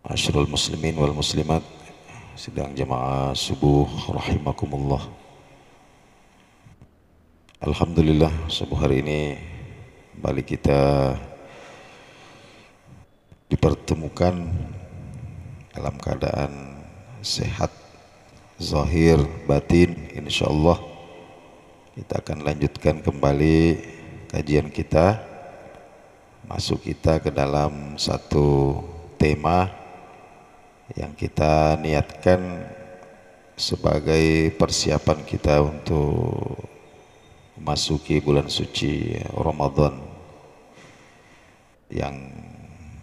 Ma'asyiral muslimin wal muslimat, sidang jamaah subuh rahimakumullah. Alhamdulillah, subuh hari ini kembali kita dipertemukan dalam keadaan sehat zahir batin. Insyaallah kita akan lanjutkan kembali kajian kita, masuk kita ke dalam satu tema yang kita niatkan sebagai persiapan kita untuk memasuki bulan suci Ramadan yang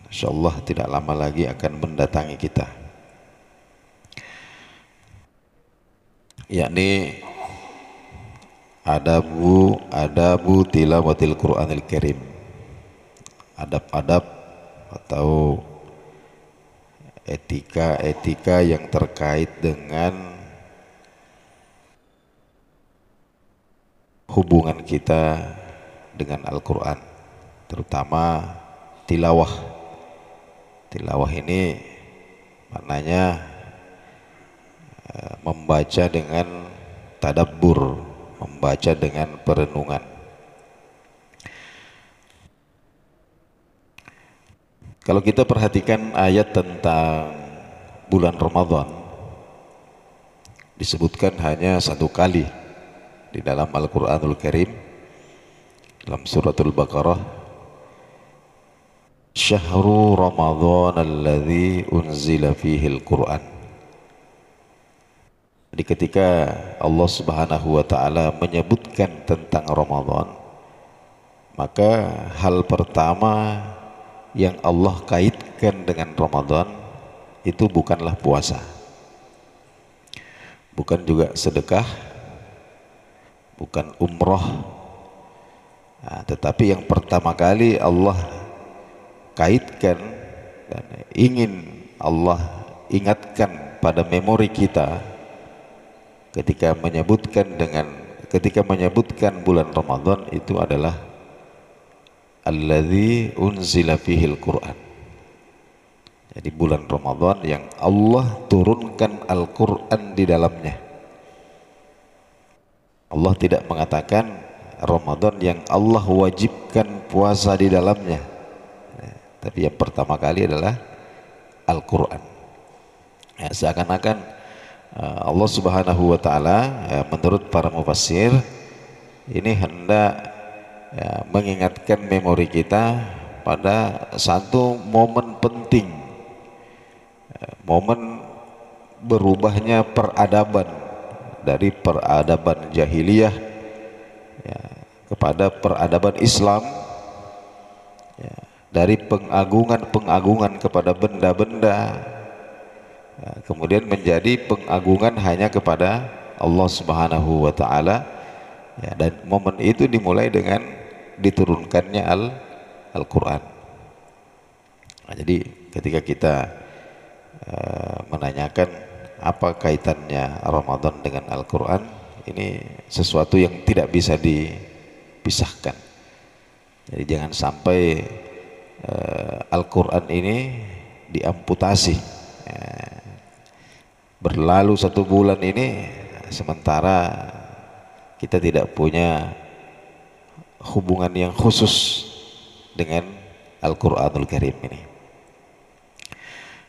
insyaallah tidak lama lagi akan mendatangi kita, yakni adabu tilawatil Qur'anil Karim, adab-adab atau etika-etika yang terkait dengan hubungan kita dengan Al-Quran, terutama tilawah. Tilawah ini maknanya membaca dengan tadabbur, membaca dengan perenungan. Kalau kita perhatikan ayat tentang bulan Ramadan, disebutkan hanya satu kali di dalam Al-Quranul Karim, dalam suratul Baqarah, Syahru Ramadhan alladzi unzila fihi al-Quran. Jadi ketika Allah Subhanahu wa ta'ala menyebutkan tentang Ramadan, maka hal pertama yang Allah kaitkan dengan Ramadan itu bukanlah puasa, bukan juga sedekah, bukan umroh, tetapi yang pertama kali Allah kaitkan dan ingin Allah ingatkan pada memori kita ketika menyebutkan bulan Ramadan itu adalah alladzi unzila fihil Qur'an. Jadi bulan Ramadan yang Allah turunkan Al-Quran di dalamnya. Allah tidak mengatakan Ramadan yang Allah wajibkan puasa di dalamnya, tapi yang pertama kali adalah Al-Quran. Seakan-akan Allah Subhanahu wa ta'ala, menurut para mufassir, ini hendak mengingatkan memori kita pada satu momen penting, momen berubahnya peradaban dari peradaban jahiliyah kepada peradaban Islam, dari pengagungan kepada benda-benda, kemudian menjadi pengagungan hanya kepada Allah Subhanahu wa ta'ala, dan momen itu dimulai dengan diturunkannya Al-Quran. Jadi ketika kita menanyakan apa kaitannya Ramadan dengan Al-Quran, ini sesuatu yang tidak bisa dipisahkan. Jadi jangan sampai Al-Quran ini diamputasi. Berlalu satu bulan ini sementara kita tidak punya hubungan yang khusus dengan Al-Quranul Karim ini.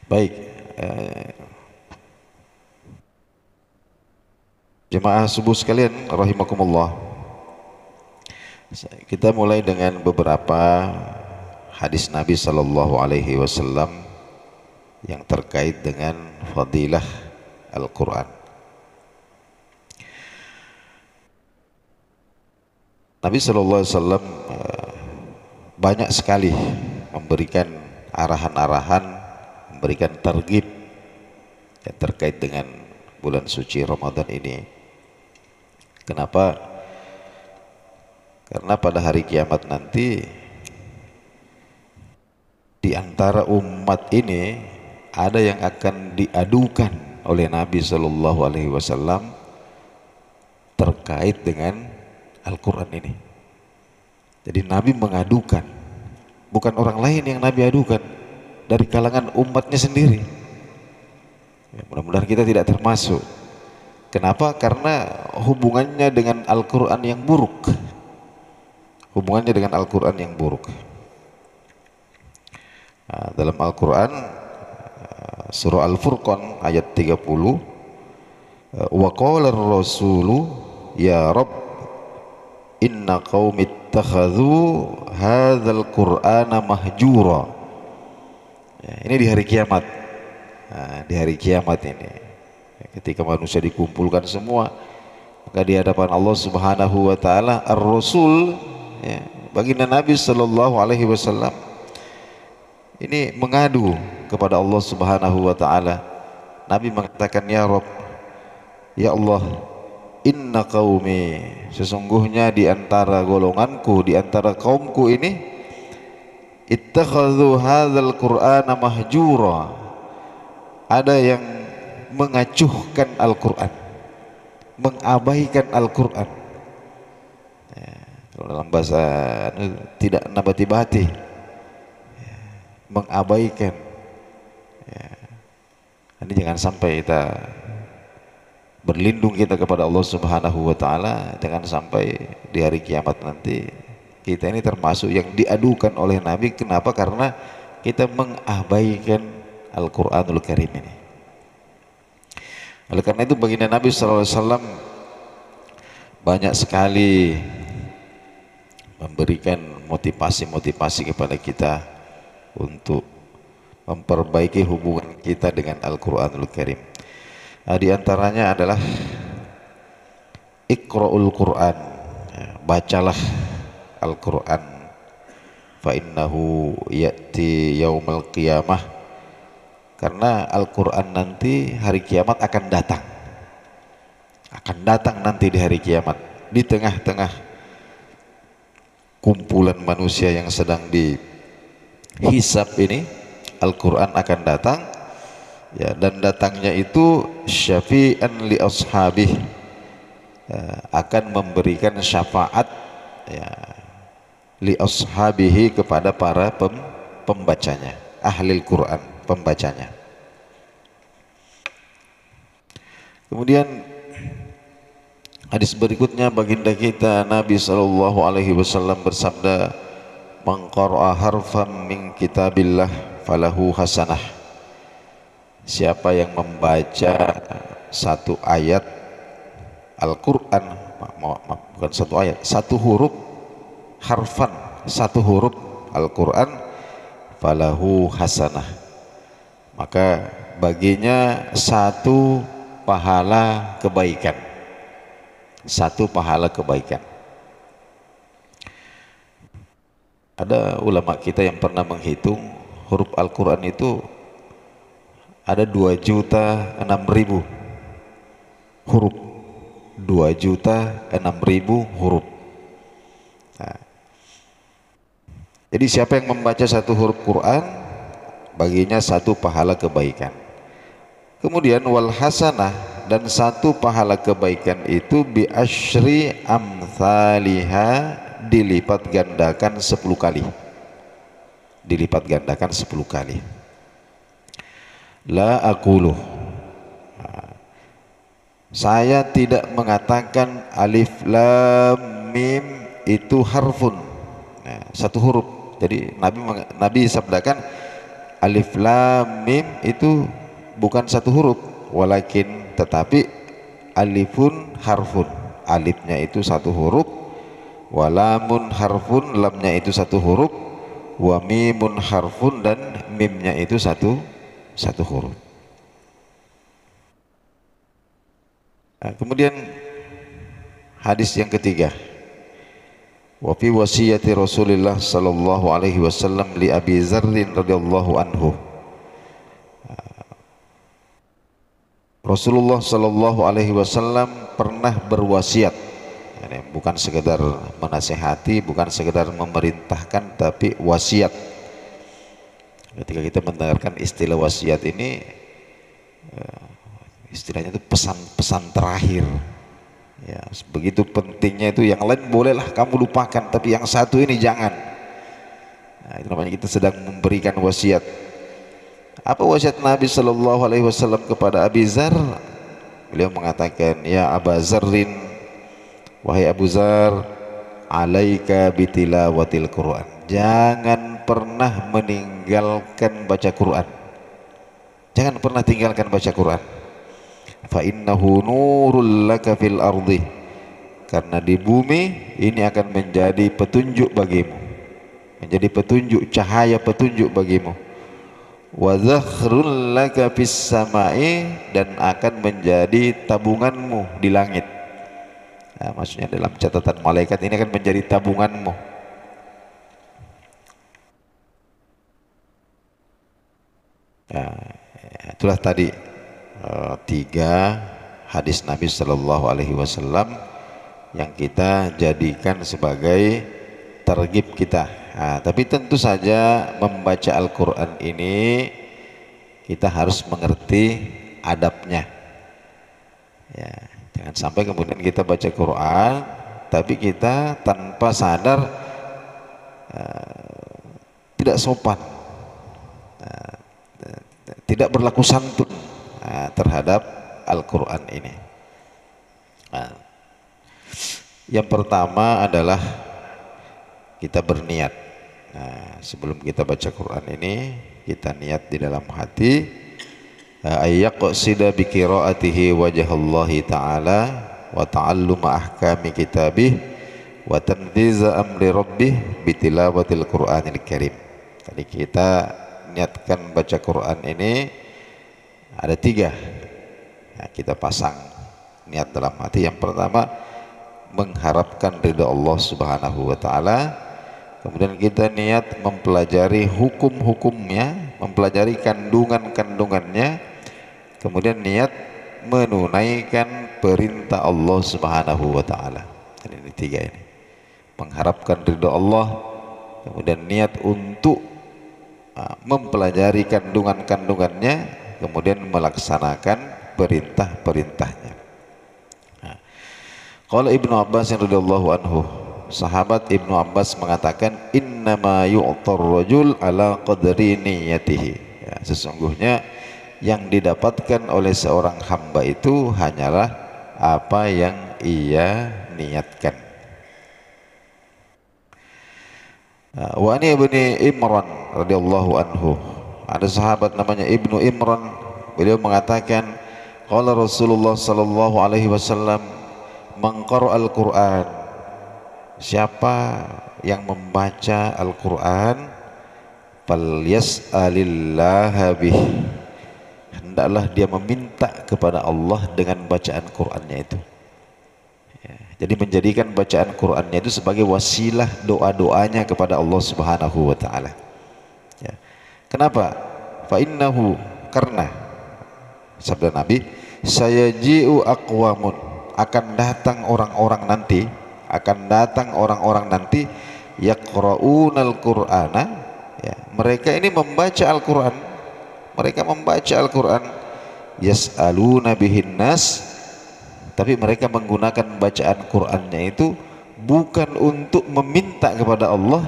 Baik, jemaah subuh sekalian rahimakumullah, kita mulai dengan beberapa hadis Nabi Sallallahu Alaihi Wasallam yang terkait dengan fadilah Al-Quran. Nabi Sallallahu Alaihi Wasallam banyak sekali memberikan arahan-arahan, memberikan targhib yang terkait dengan bulan suci Ramadan ini. Kenapa? Karena pada hari kiamat nanti di antara umat ini ada yang akan diadukan oleh Nabi Sallallahu Alaihi Wasallam terkait dengan Al-Quran ini. Jadi Nabi mengadukan, bukan orang lain yang Nabi adukan, dari kalangan umatnya sendiri. Ya, mudah-mudahan kita tidak termasuk. Kenapa? Karena hubungannya dengan Al-Quran yang buruk. Hubungannya dengan Al-Quran yang buruk. Nah, dalam Al-Quran surah Al-Furqan ayat 30, wa qala ar-rasulu ya Rabb inna qaumi ittakhadhu hadzal qur'ana mahjura. Ya, ini di hari kiamat. Nah, di hari kiamat ini ketika manusia dikumpulkan semua, maka di hadapan Allah Subhanahu wa taala ar-rasul, ya, baginda Nabi sallallahu alaihi wasallam ini mengadu kepada Allah Subhanahu wa taala. Nabi mengatakan, ya Rabb, ya Allah, inna qaumi, sesungguhnya di antara golonganku, di antara kaumku ini, ittakhadhu hadzal qur'ana mahjura, ada yang mengacuhkan Al-Quran, mengabaikan Al-Quran. Ya, kalau dalam bahasa tidak nabati-bati, ya, mengabaikan. Ya. Ini jangan sampai kita berlindung kita kepada Allah Subhanahu wa taala, jangan sampai di hari kiamat nanti kita ini termasuk yang diadukan oleh Nabi. Kenapa? Karena kita mengabaikan Al-Quranul Karim ini. Oleh karena itu baginda Nabi SAW banyak sekali memberikan motivasi-motivasi kepada kita untuk memperbaiki hubungan kita dengan Al-Quranul Karim. Nah, di antaranya adalah Iqra'ul Quran, ya, bacalah Al-Quran, fa innahu ya'ti yaumal qiyamah, karena Al-Quran nanti hari kiamat akan datang nanti di hari kiamat, di tengah-tengah kumpulan manusia yang sedang dihisab ini, Al-Quran akan datang, ya, dan datangnya itu syafi'an li ashabih, ya, akan memberikan syafaat, ya, li ashabihi, kepada para pembacanya, ahli Al-Quran, pembacanya. Kemudian hadis berikutnya baginda kita Nabi sallallahu alaihi wasallam bersabda, man qara'a harfan min kitabillah falahu hasanah. Siapa yang membaca satu ayat Al-Quran, bukan satu ayat, satu huruf, harfan, satu huruf Al-Quran, falahu hasanah, maka baginya satu pahala kebaikan, satu pahala kebaikan. Ada ulama kita yang pernah menghitung huruf Al-Quran itu ada 2.006.000 huruf, 2.006.000 huruf. Nah, jadi siapa yang membaca satu huruf Quran, baginya satu pahala kebaikan. Kemudian wal hasanah, dan satu pahala kebaikan itu bi asyri amthaliha, dilipat gandakan 10 kali, dilipat gandakan 10 kali. La aqulu, saya tidak mengatakan alif lam mim itu harfun, nah, satu huruf. Jadi Nabi sabdakan alif lam mim itu bukan satu huruf, walakin, tetapi alifun harfun, alifnya itu satu huruf, walamun harfun, lamnya itu satu huruf, wa mimun harfun, dan mimnya itu satu huruf. Nah, kemudian hadis yang ketiga, wa fi wasiyati Rasulillah sallallahu alaihi wasallam li Abi Dzarrin radhiyallahu anhu. Rasulullah sallallahu alaihi wasallam pernah berwasiat, ini bukan sekedar menasihati, bukan sekedar memerintahkan, tapi wasiat. Ketika kita mendengarkan istilah wasiat ini, istilahnya itu pesan-pesan terakhir, ya, begitu pentingnya itu. Yang lain bolehlah kamu lupakan, tapi yang satu ini jangan. Nah, itu namanya kita sedang memberikan wasiat. Apa wasiat Nabi Shallallahu Alaihi Wasallam kepada Abi Zar? Beliau mengatakan, ya Aba Zarrin, wahai Abu Zar, alaika bitilawatil Quran. Jangan pernah meninggalkan baca Quran. Jangan pernah tinggalkan baca Quran. Fa innahu nurul laka fil ardi. Karena di bumi ini akan menjadi petunjuk bagimu. Menjadi petunjuk, cahaya petunjuk bagimu. Wa zakhrul laka fis samai, dan akan menjadi tabunganmu di langit. Nah, maksudnya dalam catatan malaikat ini akan menjadi tabunganmu. Nah, itulah tadi tiga hadis Nabi Shallallahu Alaihi Wasallam yang kita jadikan sebagai targhib kita. Nah, tapi tentu saja membaca Al-Quran ini kita harus mengerti adabnya. Ya, jangan sampai kemudian kita baca Quran tapi kita tanpa sadar tidak sopan, tidak berlaku santun terhadap Al-Quran ini. Nah, yang pertama adalah kita berniat. Nah, sebelum kita baca Quran ini, kita niat di dalam hati ayyaqsida bi qiraatihi wajhallahi ta'ala wa ta'alluma ahkami kitabih wa tanfiza amri rabbih bi tilawatil Qur'anil Karim. Jadi kita niatkan baca Quran ini ada tiga. Nah, kita pasang niat dalam hati. Yang pertama, mengharapkan ridha Allah Subhanahu wa taala. Kemudian kita niat mempelajari hukum-hukumnya, mempelajari kandungan-kandungannya. Kemudian niat menunaikan perintah Allah Subhanahu wa taala. Ini tiga ini. Mengharapkan ridha Allah, kemudian niat untuk mempelajari kandungan-kandungannya, kemudian melaksanakan perintah-perintahnya. Qala Ibnu Abbas radhiyallahu anhu, sahabat Ibnu Abbas mengatakan, innama yu'tar rajul ala qadri niyatihi. Ya, sesungguhnya yang didapatkan oleh seorang hamba itu hanyalah apa yang ia niatkan. Wa ani ibni Imran radhiyallahu anhu, ada sahabat namanya Ibnu Imran, beliau mengatakan, qala Rasulullah sallallahu alaihi wasallam, man qara'al Qur'an, siapa yang membaca Al-Quran, falyas'alillaha bih, hendaklah dia meminta kepada Allah dengan bacaan Qur'annya itu. Ya, jadi menjadikan bacaan Qur'annya itu sebagai wasilah doa-doanya kepada Allah Subhanahu wa taala. Ya. Kenapa? Fa innahu, karena sabda Nabi, sayaji'u aqwamun, akan datang orang-orang nanti, yaqra'unal Qur'ana, ya, mereka ini membaca Al-Qur'an, yas'aluna bihin nas, tapi mereka menggunakan bacaan Qur'annya itu bukan untuk meminta kepada Allah,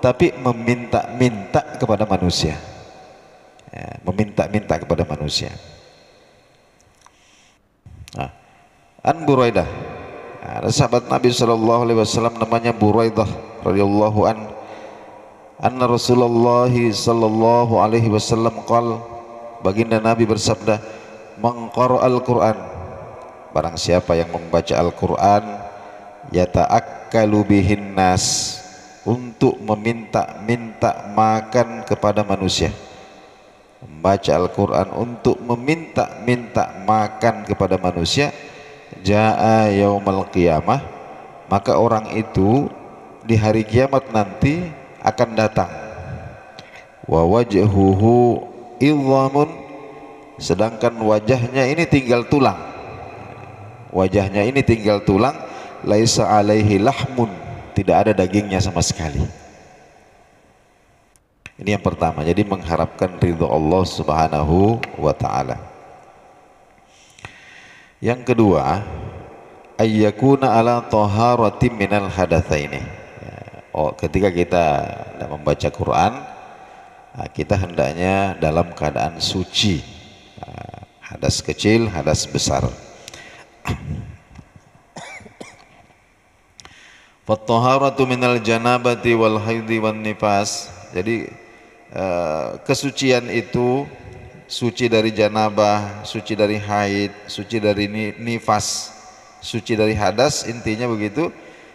tapi meminta-minta kepada manusia. Ya, meminta-minta kepada manusia. Nah, An Buraidah, ada sahabat Nabi Shallallahu Alaihi Wasallam namanya Buraidah radhiyallahu an, anna Rasulullah Sallallahu Alaihi Wasallam qal, baginda Nabi bersabda, man qara'al Qur'an, barang siapa yang membaca Al-Quran, yata'akkalu bihin nas, untuk meminta-minta makan kepada manusia, membaca Al-Quran untuk meminta-minta makan kepada manusia, jaa yaumal qiyamah, maka orang itu di hari kiamat nanti akan datang, wa wajhuhu idhamun, sedangkan wajahnya ini tinggal tulang, laisa alaihi lahmun, tidak ada dagingnya sama sekali. Ini yang pertama, jadi mengharapkan ridho Allah Subhanahu wa ta'ala. Yang kedua, ayyakuna ala taharatim minal hadatsaini. Oh, ketika kita membaca Quran, kita hendaknya dalam keadaan suci, hadas kecil, hadas besar. Fattaharatu minal janabati wal haidhi wan nifas. Jadi kesucian itu suci dari janabah, suci dari haid, suci dari nifas, suci dari hadas, intinya begitu.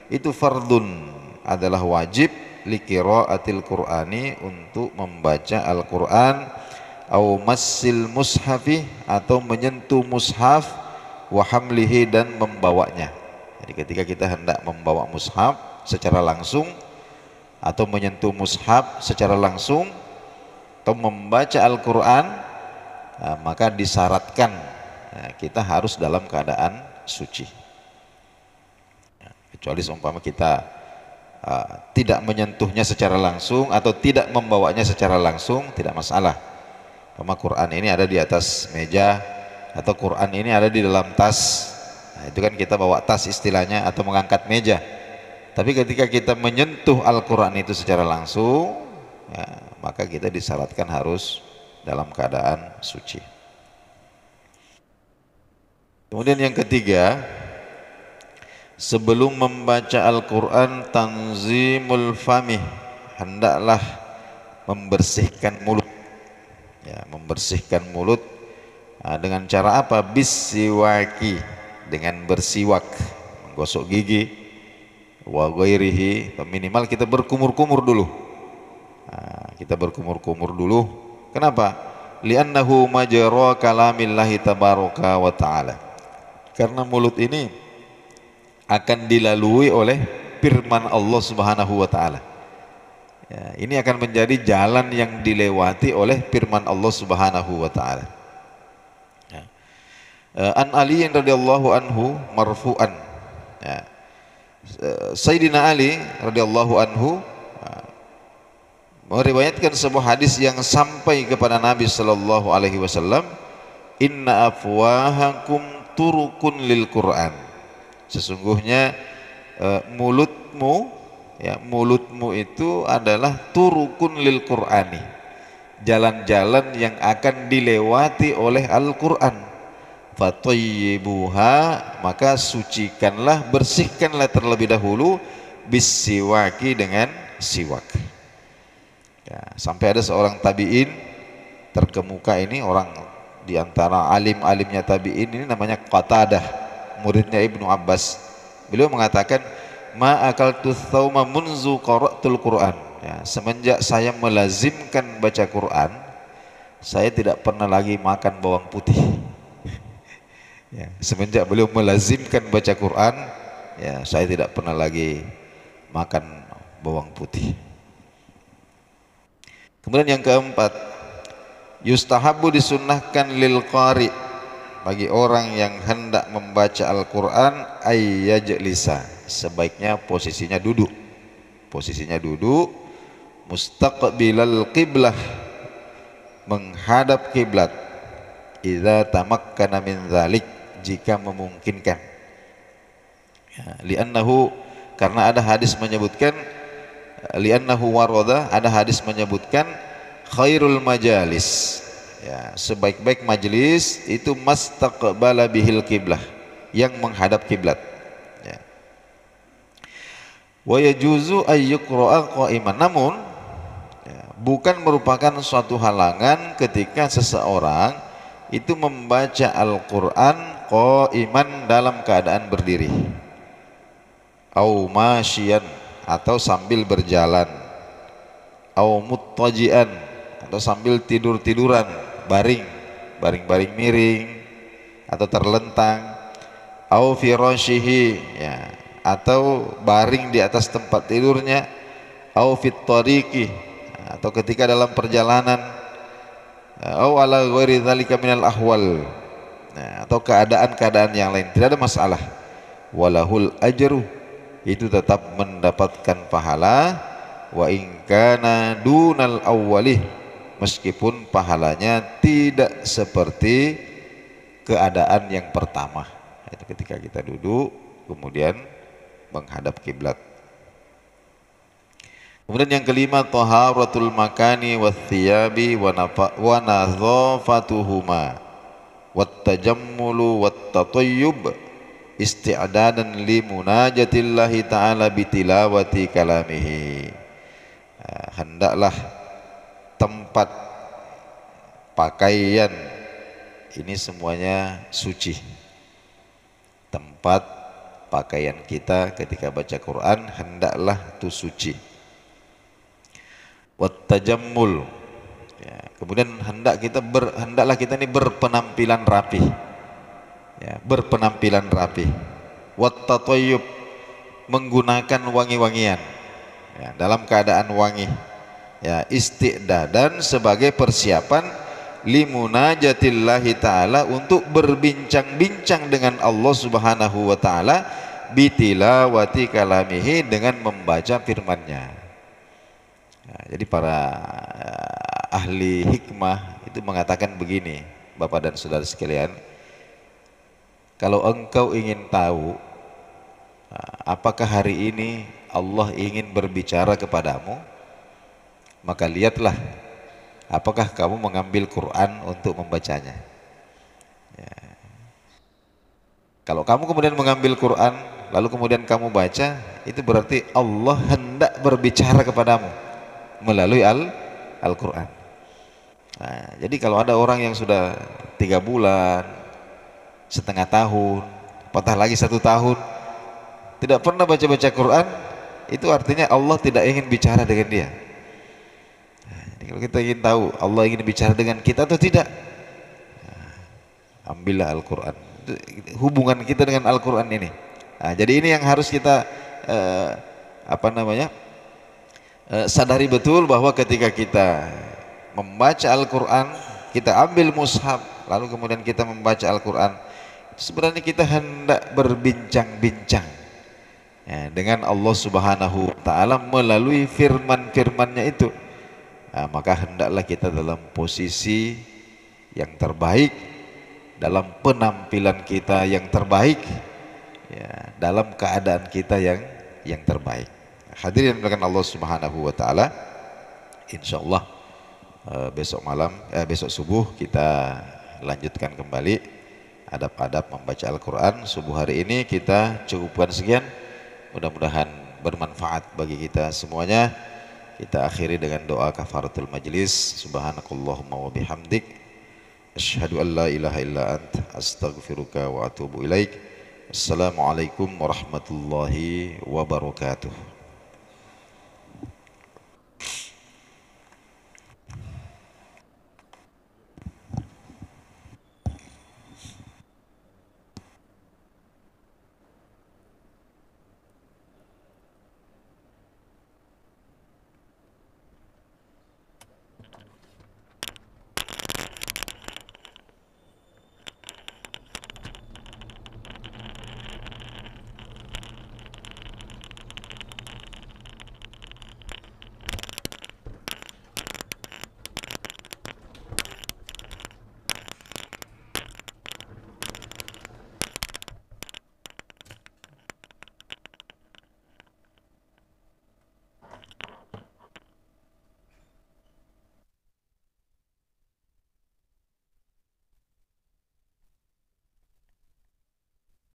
Itu fardun, adalah wajib liqiraatil Qur'ani, untuk membaca Al-Qur'an, au massil mushafi, atau menyentuh mushaf, wa hamlihi, dan membawanya. Jadi ketika kita hendak membawa mushaf secara langsung atau menyentuh mushaf secara langsung atau membaca Al-Qur'an, maka disyaratkan kita harus dalam keadaan suci. Kecuali seumpama kita tidak menyentuhnya secara langsung atau tidak membawanya secara langsung, tidak masalah. Umpama Quran ini ada di atas meja atau Quran ini ada di dalam tas, nah, itu kan kita bawa tas istilahnya, atau mengangkat meja. Tapi ketika kita menyentuh Al-Quran itu secara langsung, ya, maka kita disyaratkan harus dalam keadaan suci. Kemudian yang ketiga, sebelum membaca Al-Quran, tanzimul famih, hendaklah membersihkan mulut. Ya, membersihkan mulut dengan cara apa? Bisiwaki, dengan bersiwak, menggosok gigi, wa ghairihi, minimal kita berkumur-kumur dulu. Kita berkumur-kumur dulu. Kenapa? Li'annahu majra kalamillahi tabaraka wa ta'ala. Karena mulut ini akan dilalui oleh firman Allah Subhanahu wa taala. Ya, ini akan menjadi jalan yang dilewati oleh firman Allah Subhanahu wa taala. Ya. An Ali radhiyallahu anhu marfu'an. Ya. Sayyidina Ali radhiyallahu anhu meriwayatkan sebuah hadis yang sampai kepada Nabi sallallahu alaihi wasallam, inna afwahakum turukun lil Qur'an. Sesungguhnya mulutmu itu adalah turukun lil Qur'ani, jalan-jalan yang akan dilewati oleh Al-Qur'an. Fatayyibuha, maka sucikanlah, bersihkanlah terlebih dahulu, bisiwaki, dengan siwak. Ya, sampai ada seorang tabi'in terkemuka, ini orang di antara alim-alimnya tabi'in, ini namanya Qatadah, muridnya Ibnu Abbas. Beliau mengatakan, ma akaltu tsauma munzu qara'tul Qur'an. Ya, semenjak saya melazimkan baca Quran, saya tidak pernah lagi makan bawang putih. Ya, semenjak beliau melazimkan baca Quran, ya, saya tidak pernah lagi makan bawang putih. Kemudian yang keempat, yustahabu, disunnahkan, lil qari, bagi orang yang hendak membaca Al-Quran, ayyajlisa, sebaiknya posisinya duduk. Posisinya duduk, mustaqbilal qiblah, menghadap kiblat, idza tamakkana min dzalik, jika memungkinkan. Ya, li'annahu, karena ada hadis menyebutkan, li'annahu warada, ada hadis menyebutkan, khairul majalis, ya, sebaik-baik majelis itu mastaqbala bihil kiblah, yang menghadap kiblat. Ya. Wa yajuzu ayyuqra'a qa'iman, namun ya, bukan merupakan suatu halangan ketika seseorang itu membaca Al-Quran qa'iman, dalam keadaan berdiri, au masyian, atau sambil berjalan, au muttaji'an, atau sambil tidur-tiduran, baring miring atau terlentang, au firashihi, ya, atau baring di atas tempat tidurnya, au fit tariqi, atau ketika dalam perjalanan, au ala ghairi dzalika minal ahwal, nah, atau keadaan-keadaan yang lain, tidak ada masalah. Walahul ajru, itu tetap mendapatkan pahala, wa in kana dunal awwalih, meskipun pahalanya tidak seperti keadaan yang pertama, itu ketika kita duduk kemudian menghadap kiblat. Kemudian yang kelima, taharatul makani wathiyabi wa nadhafatuhuma wattajammulu wattatayyub isti'dadan li munajatillahi ta'ala bitilawati kalamihi. Hendaklah tempat, pakaian, ini semuanya suci. Tempat pakaian kita ketika baca Quran hendaklah itu suci. Wattajammul, ya, kemudian hendaklah kita ini berpenampilan rapi, ya, berpenampilan rapi. Wattatayyub, menggunakan wangi-wangian, ya, dalam keadaan wangi, ya, isti'dadan sebagai persiapan limunajatillahi ta'ala, untuk berbincang-bincang dengan Allah subhanahu wa ta'ala, bitilawati kalamihi, dengan membaca firman-Nya. Nah, jadi para ahli hikmah itu mengatakan begini, Bapak dan saudara sekalian, kalau engkau ingin tahu apakah hari ini Allah ingin berbicara kepadamu, maka lihatlah apakah kamu mengambil Quran untuk membacanya. Ya. Kalau kamu kemudian mengambil Quran lalu kemudian kamu baca, itu berarti Allah hendak berbicara kepadamu melalui Al-Quran. Nah, jadi kalau ada orang yang sudah 3 bulan, setengah tahun, patah lagi 1 tahun, tidak pernah baca-baca Quran, itu artinya Allah tidak ingin bicara dengan dia. Nah, jadi kalau kita ingin tahu Allah ingin bicara dengan kita atau tidak, nah, ambillah Al-Quran. Hubungan kita dengan Al-Quran ini. Nah, jadi ini yang harus kita sadari betul, bahwa ketika kita membaca Al-Quran, kita ambil mushaf lalu kemudian kita membaca Al-Quran, sebenarnya kita hendak berbincang-bincang, ya, dengan Allah subhanahu wa ta'ala melalui firman-firmannya itu. Nah, maka hendaklah kita dalam posisi yang terbaik, dalam penampilan kita yang terbaik, ya, dalam keadaan kita yang terbaik. Hadirin dengan Allah subhanahu wa ta'ala, insyaallah besok subuh kita lanjutkan kembali adab-adab membaca Al-Quran. Subuh hari ini kita cukupkan sekian, mudah-mudahan bermanfaat bagi kita semuanya. Kita akhiri dengan doa kafaratul majlis. Subhanakallahumma wa bihamdik, asyhadu an la ilaha illa anta, astaghfiruka wa atubu ilaik. Assalamualaikum warahmatullahi wabarakatuh.